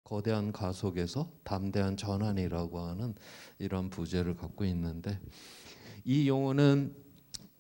거대한 가속에서 담대한 전환이라고 하는 이런 부제를 갖고 있는데, 이 용어는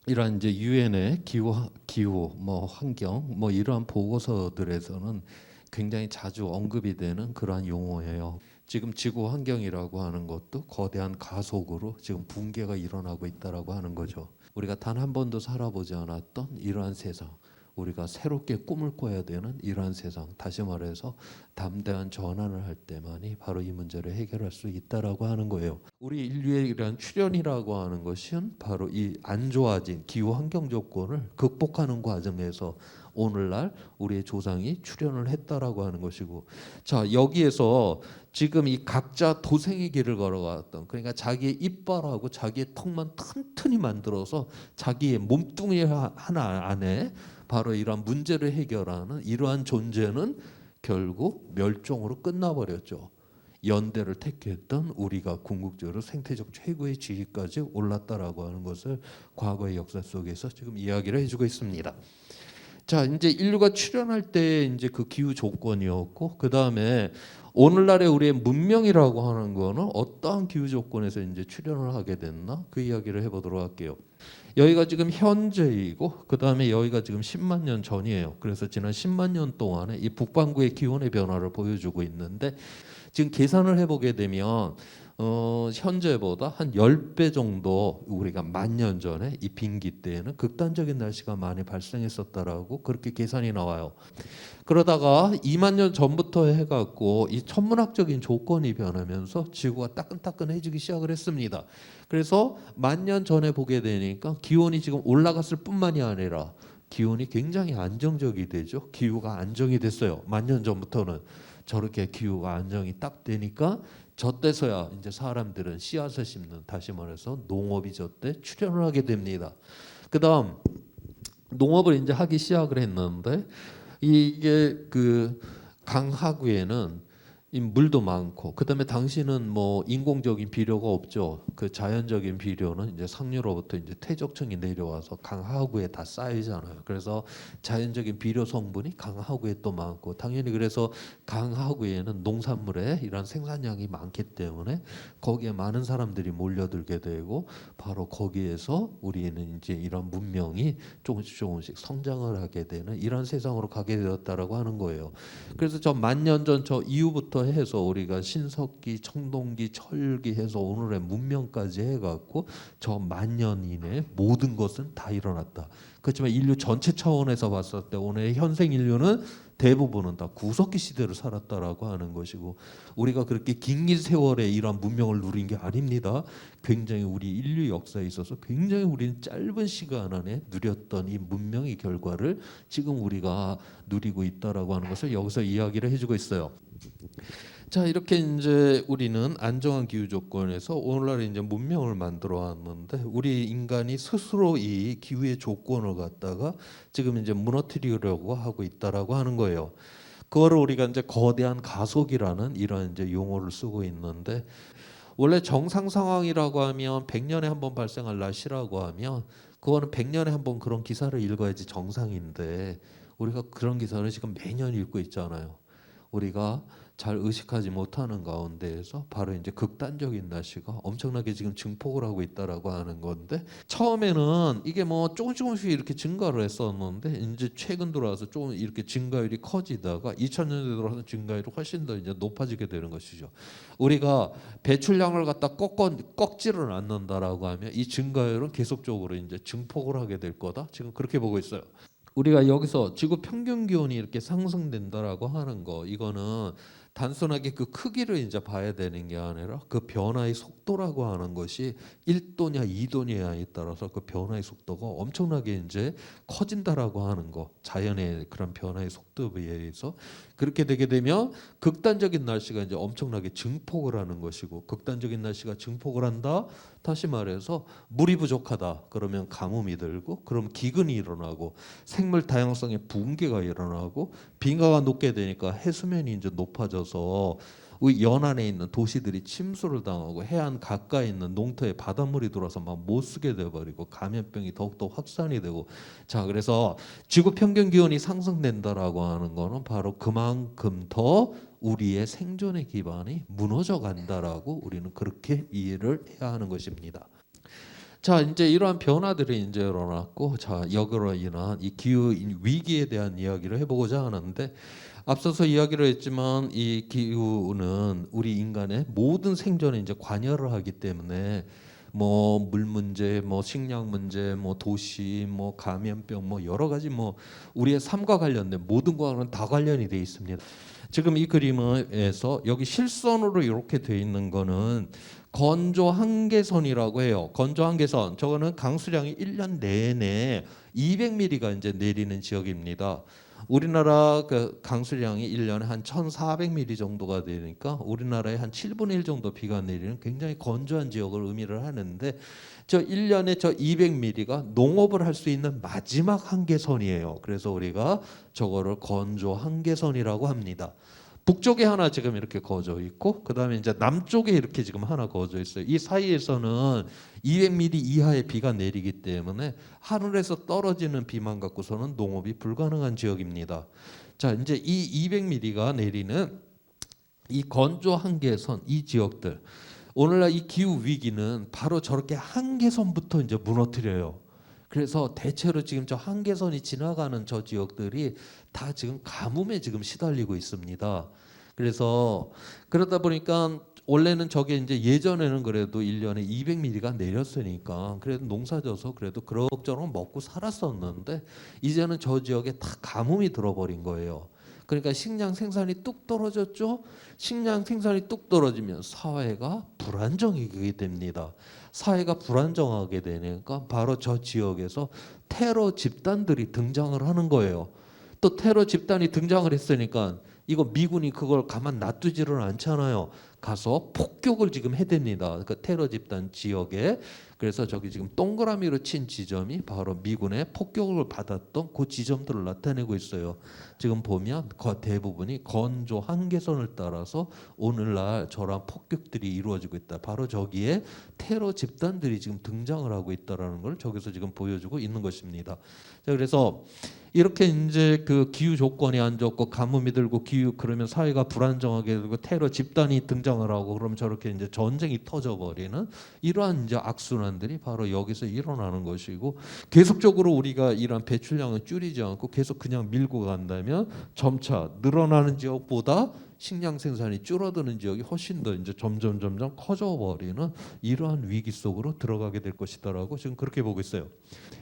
이런 이제 유엔의 기후 뭐 환경 뭐 이러한 보고서들에서는 굉장히 자주 언급이 되는 그러한 용어예요. 지금 지구 환경이라고 하는 것도 거대한 가속으로 지금 붕괴가 일어나고 있다라고 하는 거죠. 우리가 단 한 번도 살아보지 않았던 이러한 세상, 우리가 새롭게 꿈을 꿔야 되는 이러한 세상, 다시 말해서 담대한 전환을 할 때만이 바로 이 문제를 해결할 수 있다라고 하는 거예요. 우리 인류의 이러한 출현이라고 하는 것은 바로 이 안 좋아진 기후 환경 조건을 극복하는 과정에서 오늘날 우리의 조상이 출현을 했다라고 하는 것이고, 자, 여기에서 지금 이 각자 도생의 길을 걸어갔던, 그러니까 자기의 이빨하고 자기의 턱만 튼튼히 만들어서 자기의 몸뚱이 하나 안에 바로 이러한 문제를 해결하는 이러한 존재는 결국 멸종으로 끝나버렸죠. 연대를 택했던 우리가 궁극적으로 생태적 최고의 지위까지 올랐다라고 하는 것을 과거의 역사 속에서 지금 이야기를 해주고 있습니다. 자, 이제 인류가 출현할 때 이제 그 기후 조건이었고, 그 다음에 오늘날의 우리의 문명이라고 하는 거는 어떠한 기후 조건에서 이제 출현을 하게 됐나, 그 이야기를 해보도록 할게요. 여기가 지금 현재이고, 그 다음에 여기가 지금 10만 년 전이에요. 그래서 지난 10만 년 동안에 이 북반구의 기온의 변화를 보여주고 있는데, 지금 계산을 해보게 되면 현재보다 한 10배 정도 우리가 만 년 전에 이 빙기 때에는 극단적인 날씨가 많이 발생했었다라고 그렇게 계산이 나와요. 그러다가 2만 년 전부터 해갖고 이 천문학적인 조건이 변하면서 지구가 따끈따끈해지기 시작을 했습니다. 그래서 만 년 전에 보게 되니까 기온이 지금 올라갔을 뿐만이 아니라 기온이 굉장히 안정적이 되죠. 기후가 안정이 됐어요. 만 년 전부터는 저렇게 기후가 안정이 딱 되니까 저때서야 이제 사람들은 씨앗을 심는, 다시 말해서 농업이 저때 출현을 하게 됩니다. 그다음 농업을 이제 하기 시작을 했는데, 이게 그 강하구에는 이 물도 많고, 그다음에 당시는 뭐 인공적인 비료가 없죠. 그 자연적인 비료는 이제 상류로부터 이제 퇴적층이 내려와서 강하구에 다 쌓이잖아요. 그래서 자연적인 비료 성분이 강하구에 또 많고, 당연히 그래서 강하구에는 농산물의 이런 생산량이 많기 때문에 거기에 많은 사람들이 몰려들게 되고, 바로 거기에서 우리는 이제 이런 문명이 조금씩 성장을 하게 되는 이런 세상으로 가게 되었다라고 하는 거예요. 그래서 저 만 년 전 저 이후부터 해서 우리가 신석기, 청동기, 철기 해서 오늘의 문명까지 해갖고 저 만 년 이내 모든 것은 다 일어났다. 그렇지만 인류 전체 차원에서 봤을 때 오늘의 현생 인류는 대부분은 다 구석기 시대를 살았다라고 하는 것이고, 우리가 그렇게 긴 세월에 이러한 문명을 누린 게 아닙니다. 굉장히 우리 인류 역사에 있어서 굉장히 우리는 짧은 시간 안에 누렸던 이 문명의 결과를 지금 우리가 누리고 있다라고 하는 것을 여기서 이야기를 해주고 있어요. 자, 이렇게 이제 우리는 안정한 기후 조건에서 오늘날 이제 문명을 만들어 왔는데, 우리 인간이 스스로 이 기후의 조건을 갖다가 지금 이제 무너뜨리려고 하고 있다라고 하는 거예요. 그거를 우리가 이제 거대한 가속이라는 이런 이제 용어를 쓰고 있는데, 원래 정상 상황이라고 하면 100년에 한 번 발생할 날씨라고 하면 그거는 100년에 한 번 그런 기사를 읽어야지 정상인데, 우리가 그런 기사를 지금 매년 읽고 있잖아요. 우리가 잘 의식하지 못하는 가운데에서 바로 이제 극단적인 날씨가 엄청나게 지금 증폭을 하고 있다라고 하는 건데, 처음에는 이게 뭐 조금씩 이렇게 증가를 했었는데, 이제 최근 들어와서 조금 이렇게 증가율이 커지다가 2000년대 들어와서 증가율이 훨씬 더 이제 높아지게 되는 것이죠. 우리가 배출량을 갖다 꺾지를 않는다라고 하면 이 증가율은 계속적으로 이제 증폭을 하게 될 거다. 지금 그렇게 보고 있어요. 우리가 여기서 지구 평균 기온이 이렇게 상승된다라고 하는 거, 이거는 단순하게 그 크기를 이제 봐야 되는 게 아니라 그 변화의 속도라고 하는 것이 1도냐 2도냐에 따라서 그 변화의 속도가 엄청나게 이제 커진다라고 하는 거, 자연의 그런 변화의 속도에 의해서 그렇게 되게 되면 극단적인 날씨가 이제 엄청나게 증폭을 하는 것이고, 극단적인 날씨가 증폭을 한다, 다시 말해서 물이 부족하다 그러면 가뭄이 들고, 그럼 기근이 일어나고, 생물 다양성의 붕괴가 일어나고, 빙하가 녹게 되니까 해수면이 이제 높아져서 우리 연안에 있는 도시들이 침수를 당하고 해안 가까이 있는 농토에 바닷물이 들어와서 막 못 쓰게 돼버리고 감염병이 더욱더 확산이 되고, 자 그래서 지구 평균 기온이 상승된다라고 하는 거는 바로 그만큼 더 우리의 생존의 기반이 무너져 간다라고 우리는 그렇게 이해를 해야 하는 것입니다. 자 이제 이러한 변화들이 이제 일어났고, 자 역으로 인한 이 기후 위기에 대한 이야기를 해보고자 하는데, 앞서서 이야기를 했지만 이 기후는 우리 인간의 모든 생존에 이제 관여를 하기 때문에 뭐 물 문제, 뭐 식량 문제, 뭐 도시, 뭐 감염병, 뭐 여러 가지 뭐 우리의 삶과 관련된 모든 거는 다 관련이 돼 있습니다. 지금 이 그림에서 여기 실선으로 이렇게 돼 있는 거는 건조 한계선이라고 해요. 건조 한계선, 저거는 강수량이 1년 내내 200mm가 이제 내리는 지역입니다. 우리나라 그 강수량이 1년에 한 1,400mm 정도가 되니까 우리나라의 한 7분의 1 정도 비가 내리는 굉장히 건조한 지역을 의미를 하는데, 저 1년에 저 200mm가 농업을 할 수 있는 마지막 한계선이에요. 그래서 우리가 저거를 건조 한계선이라고 합니다. 북쪽에 하나 지금 이렇게 거져 있고, 그 다음에 이제 남쪽에 이렇게 지금 하나 거져 있어요. 이 사이에서는 200mm 이하의 비가 내리기 때문에 하늘에서 떨어지는 비만 갖고서는 농업이 불가능한 지역입니다. 자, 이제 이 200mm가 내리는 이 건조 한계선, 이 지역들, 오늘날 이 기후 위기는 바로 저렇게 한계선부터 이제 무너뜨려요. 그래서 대체로 지금 저 한계선이 지나가는 저 지역들이 다 지금 가뭄에 지금 시달리고 있습니다. 그래서 그러다 보니까 원래는 저게 이제 예전에는 그래도 1년에 200mm가 내렸으니까 그래도 농사져서 그래도 그럭저럭 먹고 살았었는데, 이제는 저 지역에 다 가뭄이 들어버린 거예요. 그러니까 식량 생산이 뚝 떨어졌죠. 식량 생산이 뚝 떨어지면 사회가 불안정해지게 됩니다. 사회가 불안정하게 되니까 바로 저 지역에서 테러 집단들이 등장을 하는 거예요. 또 테러 집단이 등장을 했으니까 이거 미군이 그걸 가만 놔두지를 않잖아요. 가서 폭격을 지금 해댑니다. 그 테러 집단 지역에. 그래서 저기 지금 동그라미로 친 지점이 바로 미군의 폭격을 받았던 그 지점들을 나타내고 있어요. 지금 보면 그 대부분이 건조 한계선을 따라서 오늘날 저런 폭격들이 이루어지고 있다. 바로 저기에 테러 집단들이 지금 등장을 하고 있다라는 걸 저기서 지금 보여주고 있는 것입니다. 자, 그래서 이렇게 이제 그 기후 조건이 안 좋고 가뭄이 들고 기후 그러면 사회가 불안정하게 되고 테러 집단이 등장을 하고 그러면 저렇게 이제 전쟁이 터져버리는 이러한 이제 악순환들이 바로 여기서 일어나는 것이고, 계속적으로 우리가 이런 배출량을 줄이지 않고 계속 그냥 밀고 간다면 점차 늘어나는 지역보다 식량 생산이 줄어드는 지역이 훨씬 더 이제 점점 커져버리는 이러한 위기 속으로 들어가게 될 것이다라고 지금 그렇게 보고 있어요.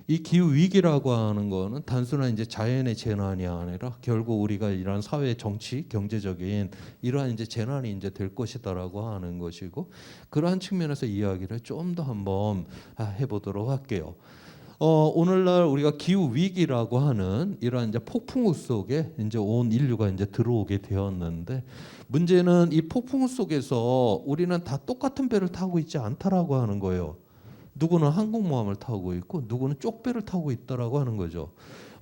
이 기후 위기라고 하는 거는 단순한 이제 자연의 재난이 아니라 결국 우리가 이러한 사회, 정치, 경제적인 이러한 이제 재난이 이제 될 것이다라고 하는 것이고, 그러한 측면에서 이야기를 좀 더 한번 해보도록 할게요. 오늘날 우리가 기후 위기라고 하는 이러한 이제 폭풍우 속에 이제 온 인류가 이제 들어오게 되었는데, 문제는 이 폭풍우 속에서 우리는 다 똑같은 배를 타고 있지 않다라고 하는 거예요. 누구는 항공모함을 타고 있고 누구는 쪽배를 타고 있다라고 하는 거죠.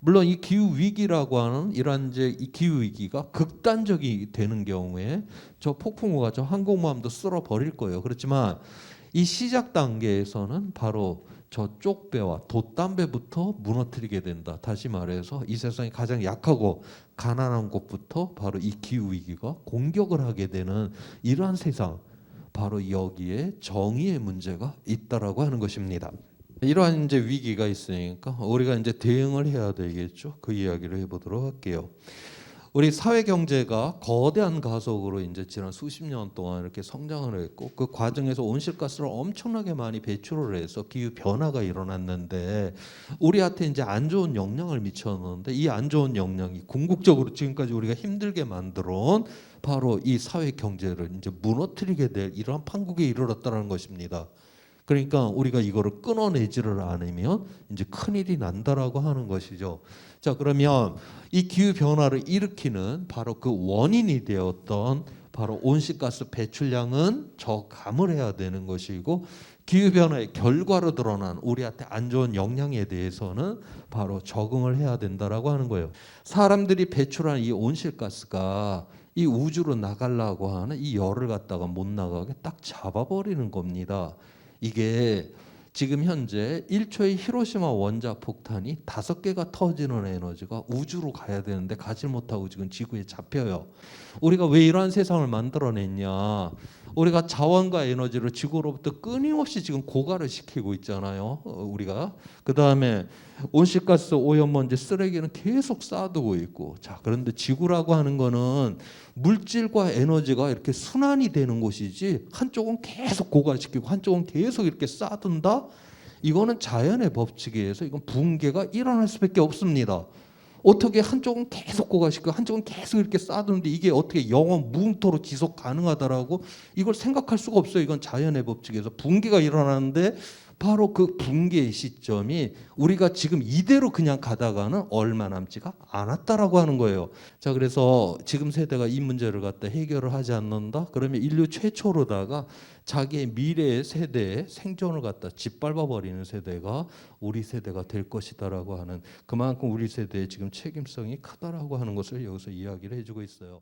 물론 이 기후 위기라고 하는 이러한 이제 이 기후 위기가 극단적이 되는 경우에 저 폭풍우가 저 항공모함도 쓸어 버릴 거예요. 그렇지만 이 시작 단계에서는 바로 저 쪽배와 돛담배부터 무너뜨리게 된다. 다시 말해서 이 세상에 가장 약하고 가난한 곳부터 바로 이 기후 위기가 공격을 하게 되는 이러한 세상, 바로 여기에 정의의 문제가 있다라고 하는 것입니다. 이러한 이제 위기가 있으니까 우리가 이제 대응을 해야 되겠죠. 그 이야기를 해보도록 할게요. 우리 사회 경제가 거대한 가속으로 이제 지난 수십 년 동안 이렇게 성장을 했고, 그 과정에서 온실가스를 엄청나게 많이 배출을 해서 기후 변화가 일어났는데, 우리한테 이제 안 좋은 영향을 미쳤는데, 이 안 좋은 영향이 궁극적으로 지금까지 우리가 힘들게 만들어온 바로 이 사회 경제를 이제 무너뜨리게 될 이러한 판국에 이르렀다는 것입니다. 그러니까 우리가 이거를 끊어내지를 않으면 이제 큰일이 난다라고 하는 것이죠. 자, 그러면 이 기후 변화를 일으키는 바로 그 원인이 되었던 바로 온실가스 배출량은 저감을 해야 되는 것이고, 기후 변화의 결과로 드러난 우리한테 안 좋은 영향에 대해서는 바로 적응을 해야 된다라고 하는 거예요. 사람들이 배출한 이 온실가스가 이 우주로 나가려고 하는 이 열을 갖다가 못 나가게 딱 잡아버리는 겁니다. 이게 지금 현재 1초의 히로시마 원자 폭탄이 5개가 터지는 에너지가 우주로 가야 되는데 가지 못하고 지금 지구에 잡혀요. 우리가 왜 이러한 세상을 만들어냈냐? 우리가 자원과 에너지를 지구로부터 끊임없이 지금 고갈을 시키고 있잖아요. 우리가 그 다음에 온실가스, 오염먼지, 쓰레기는 계속 쌓아두고 있고, 자 그런데 지구라고 하는 거는 물질과 에너지가 이렇게 순환이 되는 곳이지 한쪽은 계속 고갈시키고 한쪽은 계속 이렇게 쌓아둔다. 이거는 자연의 법칙에 의해서 이건 붕괴가 일어날 수밖에 없습니다. 어떻게 한쪽은 계속 고갈시키고 한쪽은 계속 이렇게 쌓아두는데 이게 어떻게 영원 무궁토록 지속 가능하다라고 이걸 생각할 수가 없어요. 이건 자연의 법칙에서 붕괴가 일어나는데 바로 그 붕괴의 시점이 우리가 지금 이대로 그냥 가다가는 얼마 남지가 않았다라고 하는 거예요. 자, 그래서 지금 세대가 이 문제를 갖다 해결을 하지 않는다? 그러면 인류 최초로다가 자기의 미래의 세대의 생존을 갖다 짓밟아 버리는 세대가 우리 세대가 될 것이다라고 하는, 그만큼 우리 세대의 지금 책임성이 크다라고 하는 것을 여기서 이야기를 해주고 있어요.